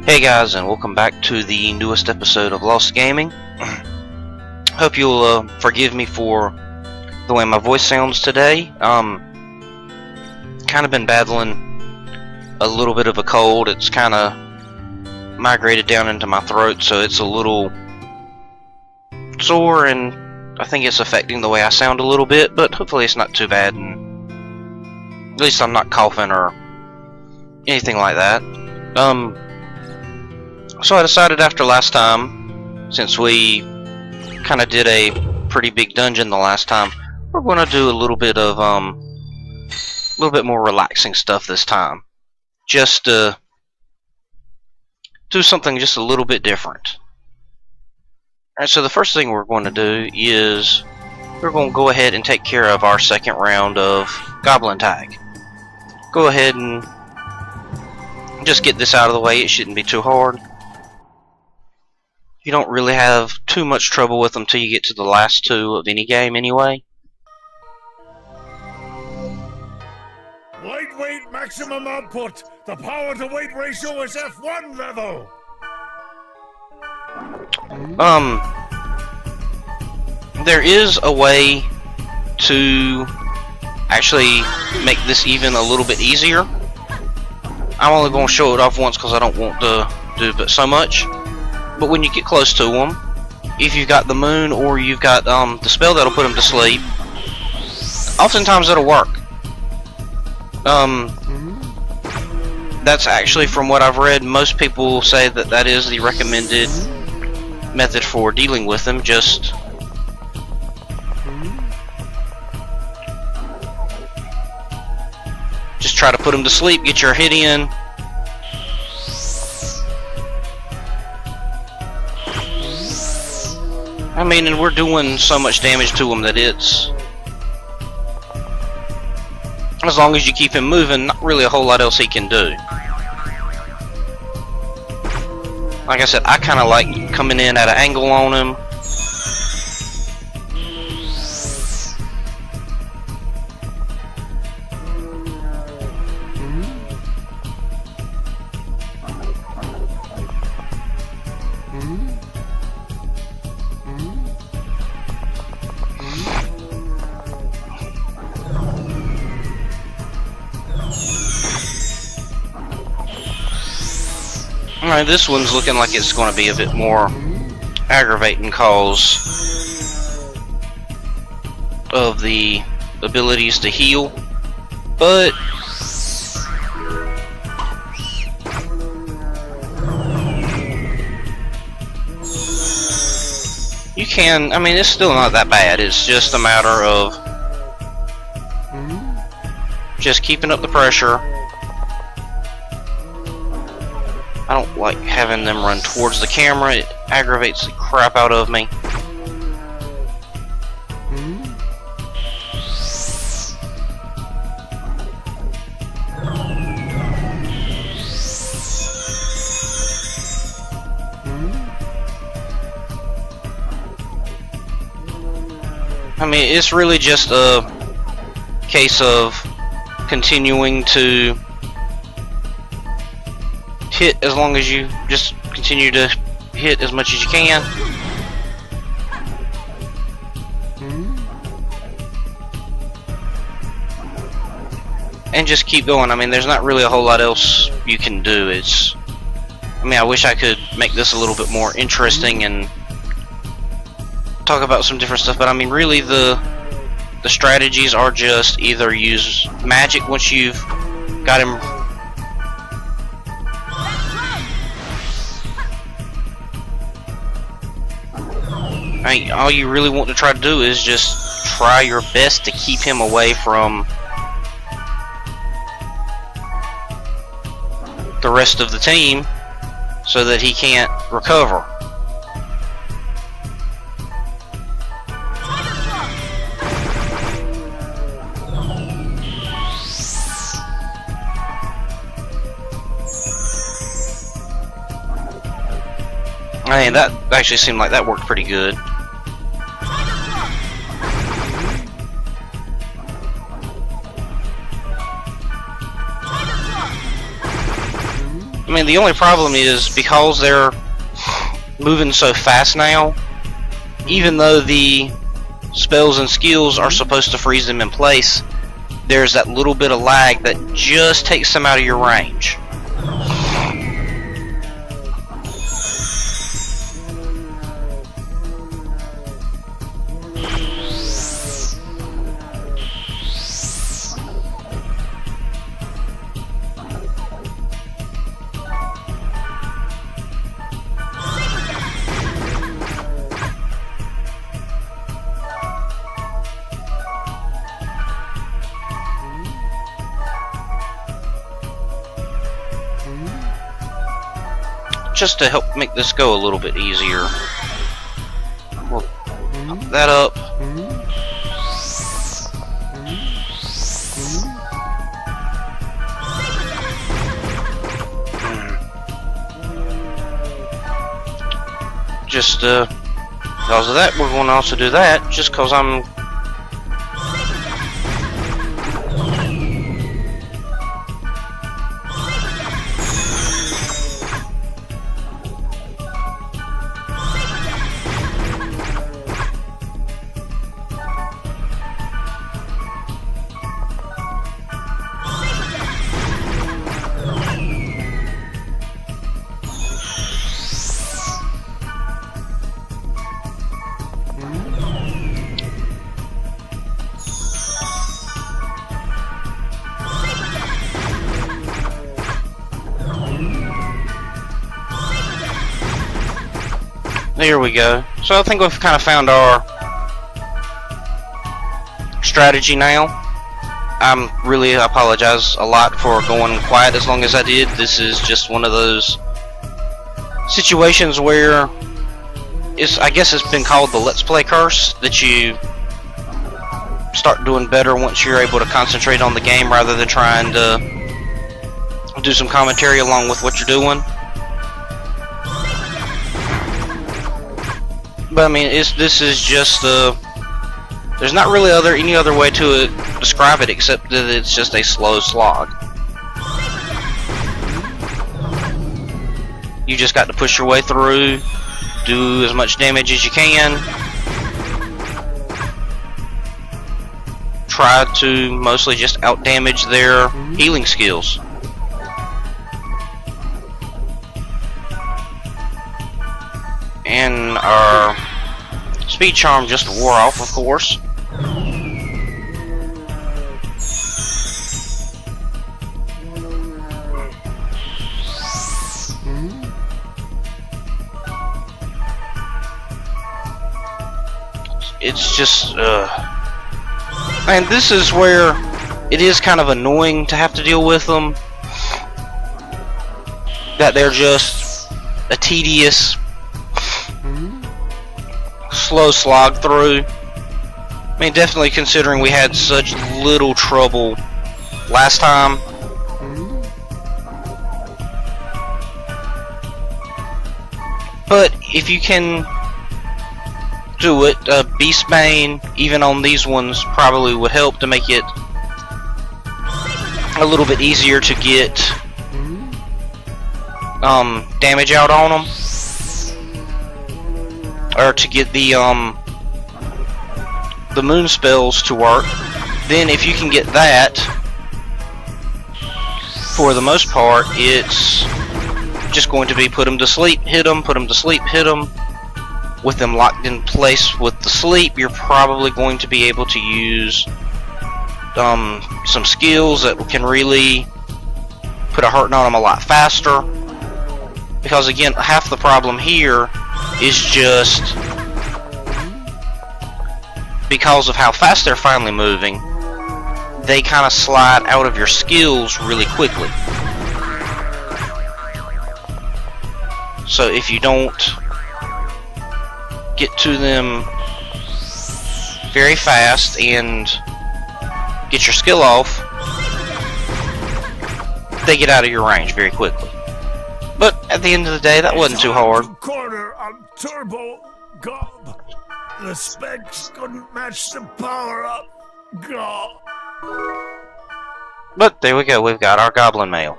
Hey guys, and welcome back to the newest episode of Lost Gaming. Hope you'll forgive me for the way my voice sounds today. Kind of been battling a little bit of a cold. It's kind of migrated down into my throat, so it's a little sore, and I think it's affecting the way I sound a little bit, but hopefully it's not too bad, and at least I'm not coughing or anything like that. So I decided after last time, since we kind of did a pretty big dungeon the last time, we're going to do a little bit more relaxing stuff this time. Just do something just a little bit different. Alright, so the first thing we're going to do is we're going to go ahead and take care of our second round of Goblin Tag. Go ahead and just get this out of the way. It shouldn't be too hard. You don't really have too much trouble with them till you get to the last two of any game anyway. Lightweight maximum output. The power to weight ratio is F1 level. There is a way to actually make this even a little bit easier. I'm only going to show it off once because I don't want to do but so much. But when you get close to them, if you've got the moon or you've got the spell that'll put them to sleep, oftentimes it'll work. That's actually, from what I've read, most people say that that is the recommended method for dealing with them. Just try to put them to sleep, get your hit in. I mean, and we're doing so much damage to him that it's, as long as you keep him moving, not really a whole lot else he can do. Like I said, I kind of like coming in at an angle on him. Alright, this one's looking like it's going to be a bit more aggravating because of the abilities to heal, but you can, I mean, it's still not that bad. It's just a matter of just keeping up the pressure. I don't like having them run towards the camera. It aggravates the crap out of me. I mean, it's really just a case of continuing to hit as long as you just continue to hit as much as you can. And just keep going. I mean, there's not really a whole lot else you can do. It's, I mean, I wish I could make this a little bit more interesting and talk about some different stuff, but I mean, really the strategies are just either use magic once you've got him. I mean, all you really want to try to do is just try your best to keep him away from the rest of the team so that he can't recover. I mean, that actually seemed like that worked pretty good. I mean, the only problem is because they're moving so fast now, even though the spells and skills are supposed to freeze them in place, there's that little bit of lag that just takes them out of your range. Just to help make this go a little bit easier, we'll pop that up. Just because of that, we're going to also do that, just because I'm there we go. So I think we've kind of found our strategy now. I really apologize a lot for going quiet as long as I did. This is just one of those situations where I guess it's been called the Let's Play curse, that you start doing better once you're able to concentrate on the game rather than trying to do some commentary along with what you're doing. But I mean, this is just there's not really any other way to describe it except that it's just a slow slog. You just got to push your way through, do as much damage as you can, try to mostly just out damage their healing skills. And our speed charm just wore off, of course. It's just, and this is where it is kind of annoying to have to deal with them. That they're just a tedious, slow slog through. I mean, definitely considering we had such little trouble last time. But if you can do it, Beastbane, even on these ones, probably would help to make it a little bit easier to get damage out on them, or to get the moon spells to work. Then if you can get that, for the most part, it's just going to be put them to sleep, hit them, put them to sleep, hit them. With them locked in place with the sleep, you're probably going to be able to use some skills that can really put a hurting on them a lot faster. Because again, half the problem here is just because of how fast they're finally moving, they kind of slide out of your skills really quickly. So if you don't get to them very fast and get your skill off, they get out of your range very quickly. But at the end of the day, that wasn't too hard. Corner on Turbo Gob. The specs couldn't match the power up. Gob. But there we go, we've got our Goblin Mail.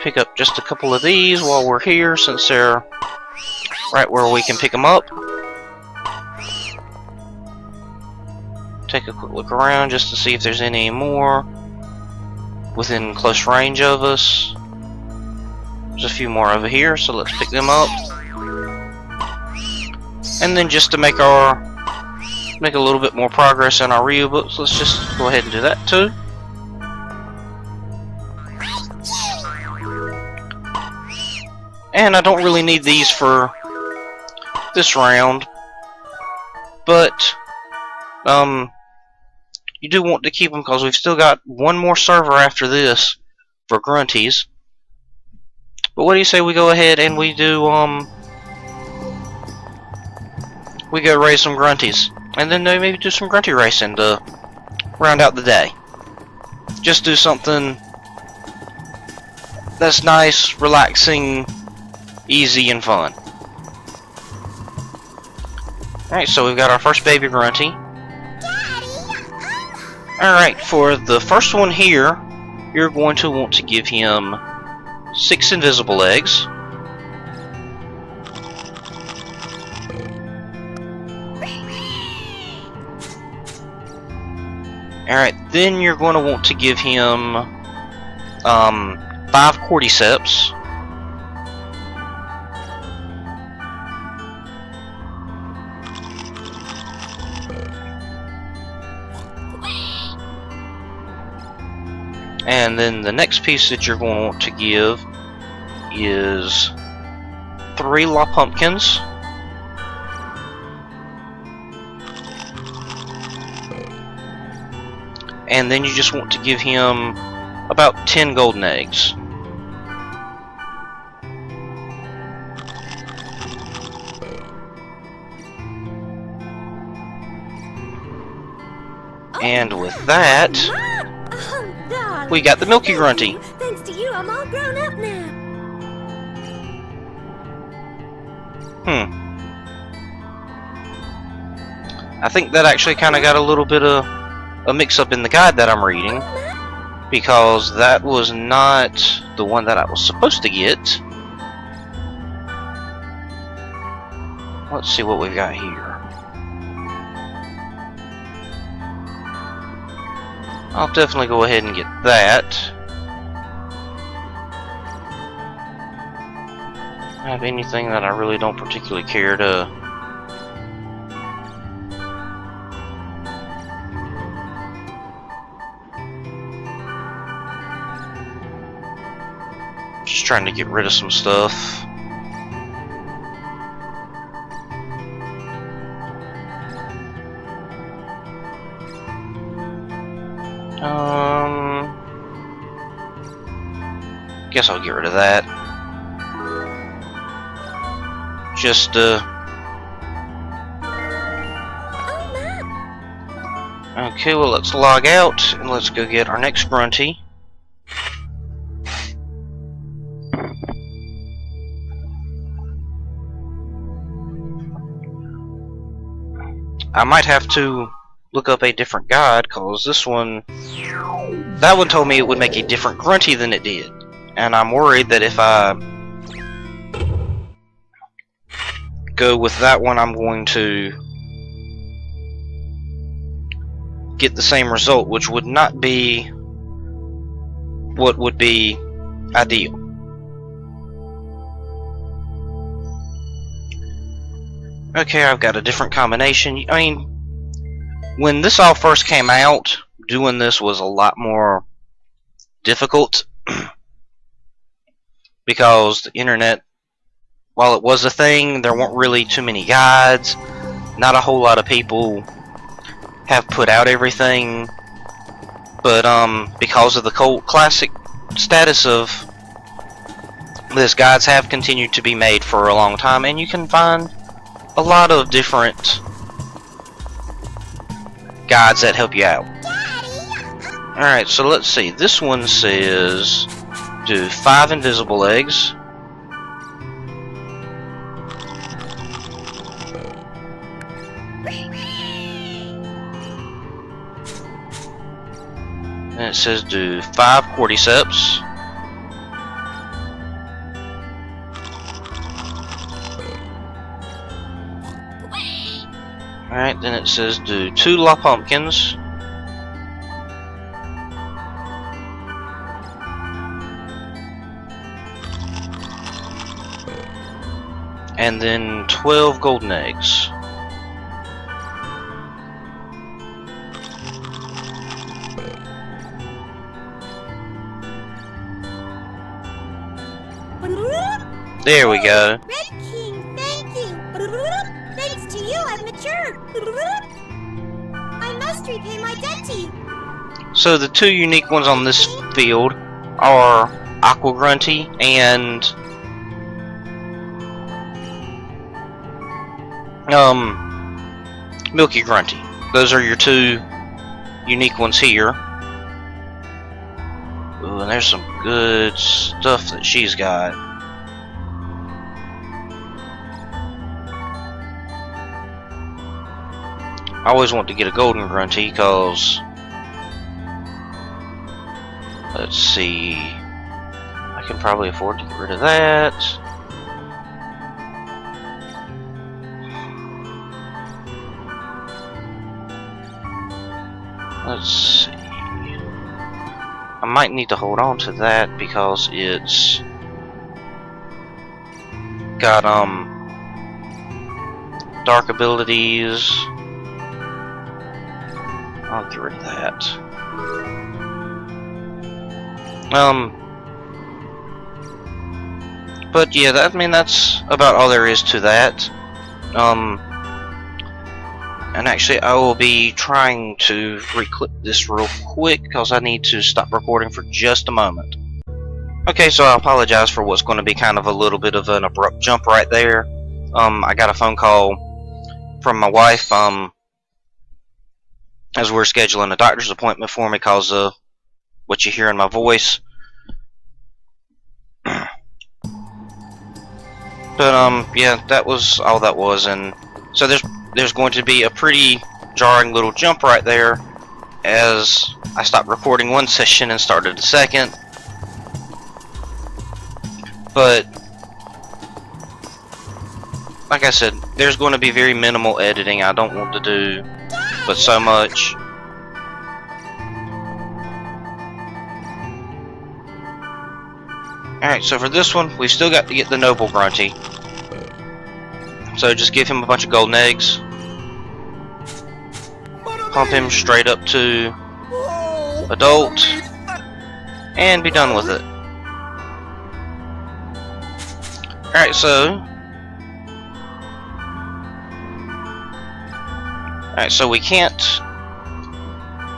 pick up just a couple of these while we're here, since they're right where we can pick them up. Take a quick look around just to see if there's any more within close range of us. There's a few more over here, so let's pick them up. And then just to make a little bit more progress in our Ryu books, let's just go ahead and do that too. And I don't really need these for this round, but you do want to keep them because we've still got one more server after this for Grunties. But what do you say we go ahead and we do we go raise some Grunties, and then maybe do some Grunty racing to round out the day. Just do something that's nice, relaxing, easy, and fun. Alright, so we've got our first baby Grunty. Alright, for the first one here, you're going to want to give him 6 invisible eggs. Alright, then you're going to want to give him 5 cordyceps. And then the next piece that you're going to want to give is 3 La Pumpkins. And then you just want to give him about 10 golden eggs. And with that, we got the Milky Grunty. Thanks to you, I'm all grown up now. I think that actually kind of got a little bit of a mix-up in the guide that I'm reading, because that was not the one that I was supposed to get. Let's see what we've got here. I'll definitely go ahead and get that. Have anything that I really don't particularly care to just trying to get rid of some stuff. Guess I'll get rid of that. Just okay, well, let's log out and let's go get our next Grunty. I might have to look up a different guide, cause that one told me it would make a different Grunty than it did, and I'm worried that if I go with that one, I'm going to get the same result, which would not be what would be ideal. Okay, I've got a different combination. I mean, when this all first came out, doing this was a lot more difficult because the internet, while it was a thing, there weren't really too many guides. Not a whole lot of people have put out everything, but because of the cult classic status of this, guides have continued to be made for a long time, and you can find a lot of different guides that help you out. Alright, so let's see. This one says do 5 invisible eggs. And it says do 5 cordyceps. Alright, then it says do 2 La Pumpkins. And then 12 golden eggs. There we go. Red King, thank you. Thanks to you, I've matured. I must repay my debt to you. So the 2 unique ones on this field are Aqua Grunty and Milky Grunty. Those are your 2 unique ones here. Ooh, and there's some good stuff that she's got. I always want to get a golden Grunty because, let's see, I can probably afford to get rid of that. Let's see, I might need to hold on to that because it's got dark abilities. I'll get rid of that. But yeah, I mean that's about all there is to that. And actually I will be trying to reclip this real quick because I need to stop recording for just a moment. Okay, so I apologize for what's going to be kind of a little bit of an abrupt jump right there. I got a phone call from my wife, as we're scheduling a doctor's appointment for me because of what you hear in my voice. But yeah, that was all that was, and so there's going to be a pretty jarring little jump right there as I stopped recording one session and started a second. But like I said, there's going to be very minimal editing. I don't want to do but so much. Alright, so for this one, we've still got to get the Noble Grunty. So just give him a bunch of golden eggs. Pump him straight up to adult. And be done with it. Alright, so we can't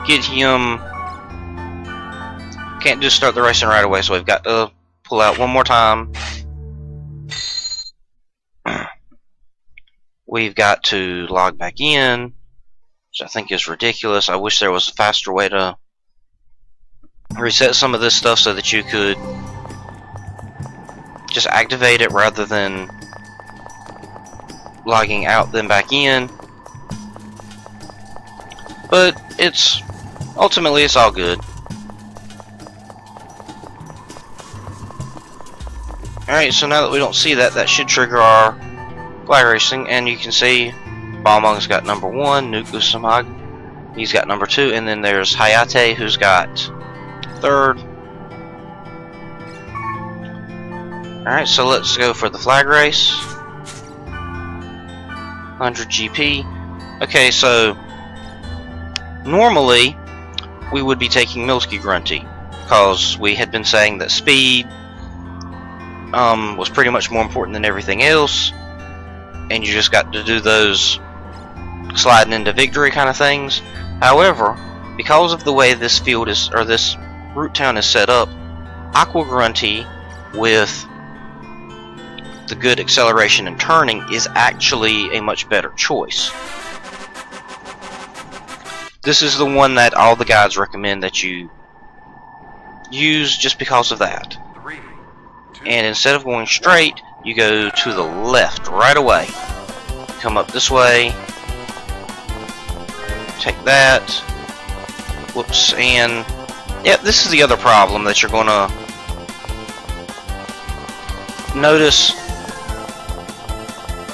get him, can't just start the racing right away, so we've got to pull out one more time. We've got to log back in, which I think is ridiculous. I wish there was a faster way to reset some of this stuff so that you could just activate it rather than logging out then back in. But ultimately it's all good. Alright, so now that we don't see that, that should trigger our flag racing, and you can see Balmung's got number 1, Nuke Usamag, he's got number 2, and then there's Hayate who's got 3rd. Alright, so let's go for the flag race. 100 GP. Okay, so normally we would be taking Milky Grunty because we had been saying that speed was pretty much more important than everything else, and you just got to do those sliding into victory kind of things. However, because of the way this field is, or this root town is set up, Aqua Grunty with the good acceleration and turning is actually a much better choice. This is the one that all the guides recommend that you use just because of that. And instead of going straight, you go to the left right away. Come up this way. Take that. Whoops, and yeah, this is the other problem that you're gonna notice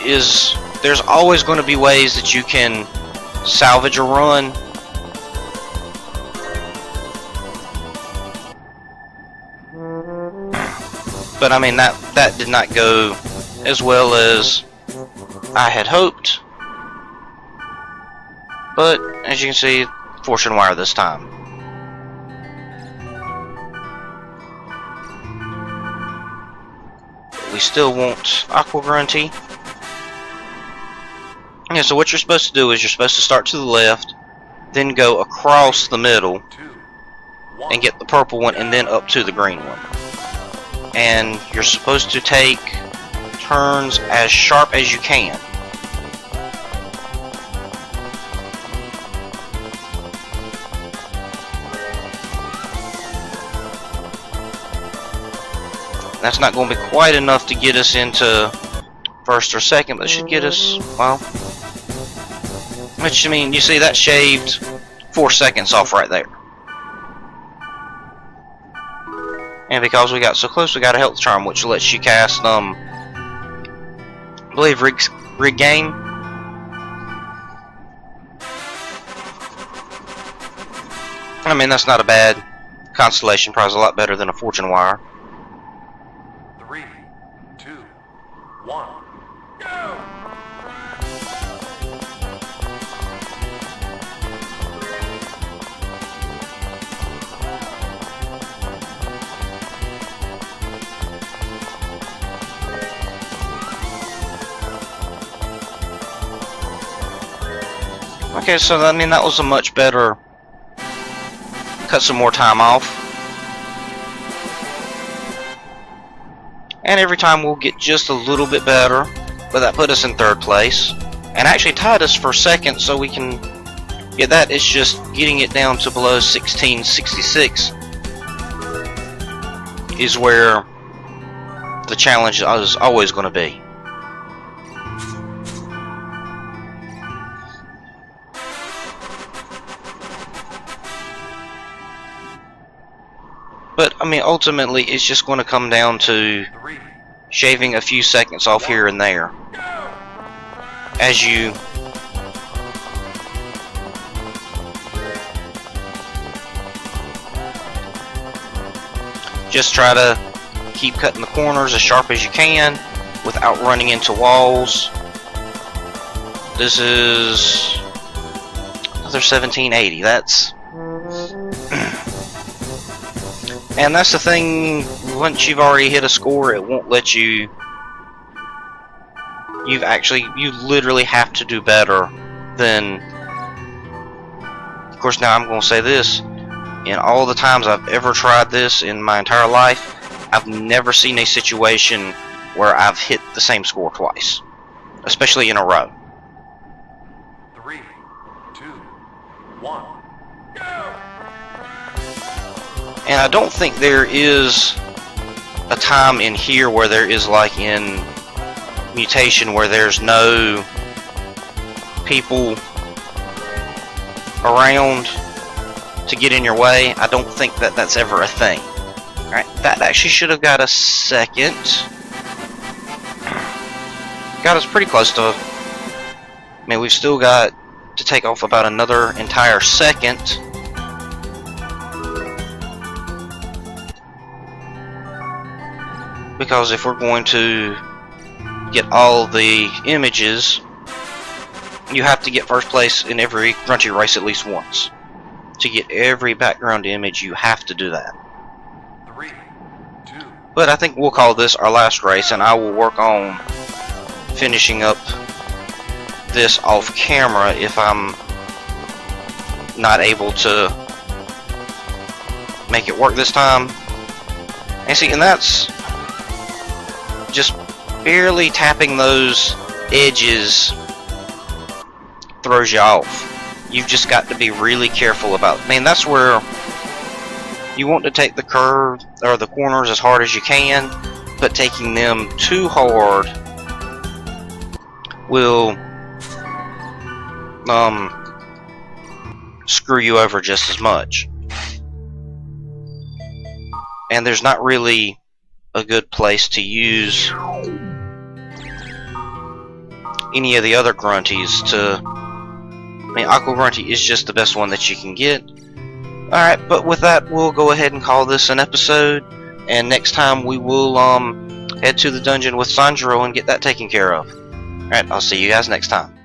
is there's always going to be ways that you can salvage a run. But I mean, that did not go as well as I had hoped. But as you can see, fortune wire this time. We still want Aqua Grunty. Yeah, so what you're supposed to do is you're supposed to start to the left, then go across the middle, and get the purple one, and then up to the green one. And you're supposed to take turns as sharp as you can. That's not going to be quite enough to get us into first or second, but it should get us, well, which, I mean, you see that shaved 4 seconds off right there. And because we got so close, we got a health charm, which lets you cast, I believe, regain. I mean, that's not a bad constellation prize, a lot better than a fortune wire. 3, 2, 1, go! Okay, so I mean, that was a much better, cut some more time off. And every time we'll get just a little bit better, but that put us in 3rd place. And actually tied us for 2nd, so we can get that. It's just getting it down to below 1666 is where the challenge is always going to be. But, I mean, ultimately, it's just going to come down to shaving a few seconds off here and there. As you just try to keep cutting the corners as sharp as you can without running into walls. This is another 1780. That's... And that's the thing, once you've already hit a score, it won't let you... You literally have to do better than... Of course, now I'm going to say this. In all the times I've ever tried this in my entire life, I've never seen a situation where I've hit the same score twice. Especially in a row. 3, 2, 1, go! And I don't think there is a time in here where there is like in Mutation where there's no people around to get in your way. I don't think that that's ever a thing. Alright, that actually should have got us 2nd. Got us pretty close to... I mean, we've still got to take off about another entire 2nd. Because if we're going to get all the images, you have to get 1st place in every Grunty race at least once. To get every background image, you have to do that. 3, 2. But I think we'll call this our last race, and I will work on finishing up this off camera if I'm not able to make it work this time. And see, and that's just barely tapping those edges throws you off. You've just got to be really careful about it. I mean, that's where you want to take the curve or the corners as hard as you can, but taking them too hard will screw you over just as much. And there's not really a good place to use any of the other Grunties to... I mean, Aqua Grunty is just the best one that you can get. Alright, but with that, we'll go ahead and call this an episode. And next time we will head to the dungeon with Sanjuro and get that taken care of. Alright, I'll see you guys next time.